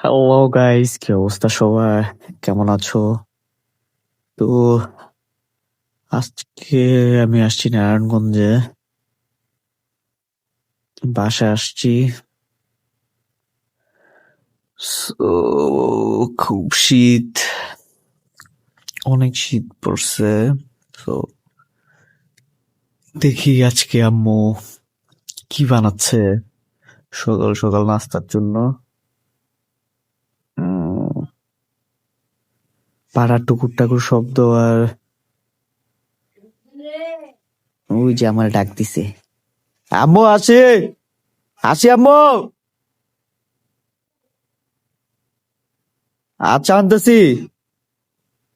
Hello guys, কি অবস্থা সবার? কেমন আছো? তো আজকে আমি আসছি নারায়ণগঞ্জে, বাসায় আসছি। So, খুব শীত, অনেক শীত পড়ছে। তো দেখি আজকে আম্মু কি বানাচ্ছে সকাল সকাল নাস্তার জন্য। উম, পাড়ার টুকুর টাকুর শব্দ, আর ওই যে আমার ডাক দিছে, আম্মু আসি, আসি আম্মু, আচ্ছা আনতেছি।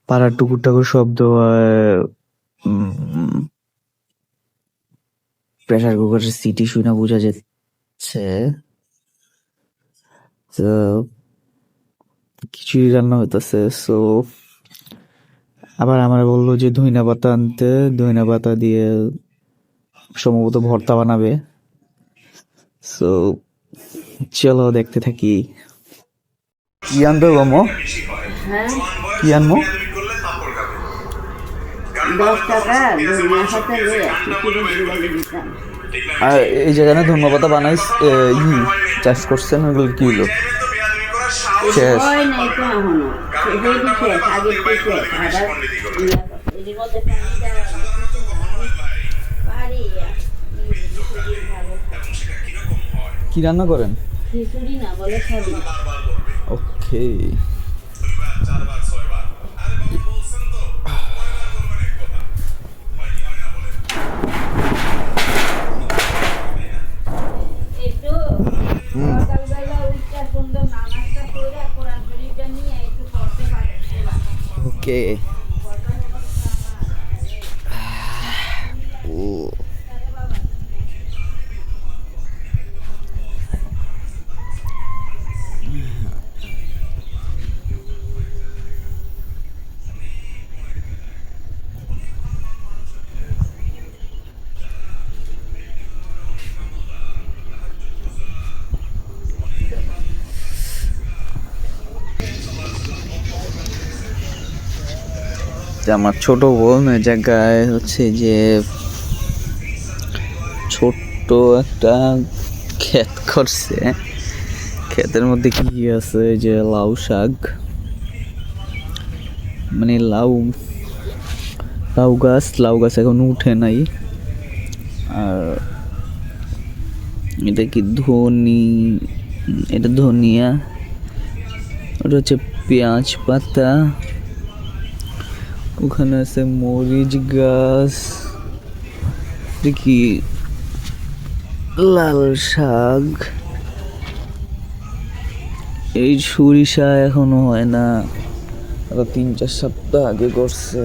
পাড়ার টুকুর টাকুর শব্দ আর প্রেসার কুকারের সিটি শুনে বোঝা যাচ্ছে তো কিছুই রান্না হইতেছে। সো আবার আমার বললো যে ধইনা পাতা আনতে, ধইনা পাতা দিয়ে সম্ভবত ভর্তা বানাবে। সো চলো দেখতে থাকি। কি আনতে হবে আম্মু? হ্যাঁ, কি আনবো? 10 টাকা ধনিয়া পাতা লইয়া খিচুড়ি গুলাকে দিতাম। আর এই যেখানে ধনিয়া পাতা বানাইস চাষ করছেন, ওইগুলো কি হলো? শেষ? হয় নাই তো এখনো, হইলি শেষ, আগের তো শেষ। আবার এটির মধ্যে পানি দেওয়া পারি কি রান্না করেন? খিচুড়ি না বলে সবই। ওকে। একটু সকালবেলা উঠটা সুন্দর নামাজটা করে কোরআন শরীফটা নিয়ে একটু পড়তে পারে। ওকে। ও আমার ছোট বোন ওই জায়গায় হচ্ছে যে ছোট্ট একটা ক্ষেত করছে। ক্ষেতের মধ্যে কি কি আছে, যে লাউ শাক, মানে লাউ লাউ গাছ এখন উঠে নাই। আর এটা কি এটা ধনিয়া, ওটা হচ্ছে পেঁয়াজ পাতা, ওখানে আছে মরিচ গাছ, দেখি লাল শাক। এই সরিষা এখনো হয় না, আরো 3-4 সপ্তাহ আগে করছে।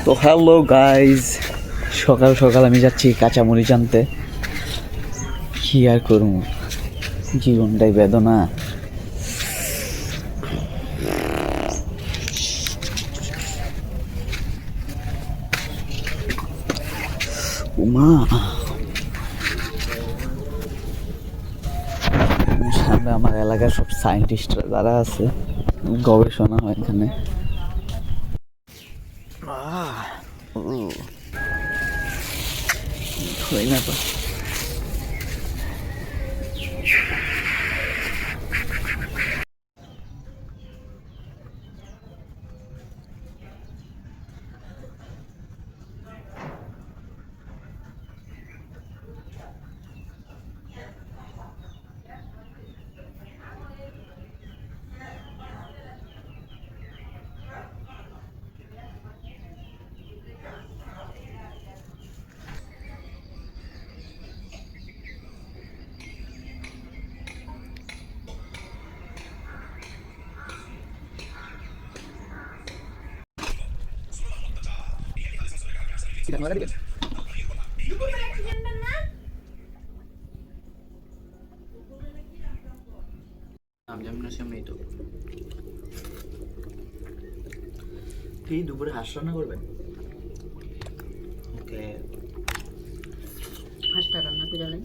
তো হ্যালো গাইজ, সকাল সকাল আমি যাচ্ছি কাঁচামরিচ আনতে। কি আর করুন, জীবনটাই বেদনা। উমা, সামনে আমার এলাকার সব সায়েন্টিস্টরা যারা আছে, গবেষণা হয় এখানে। হয় না তো। সামনেই তো ঠিক দুপুরে হাঁস রান্না করবেন? ওকে, হাঁসটা রান্না করে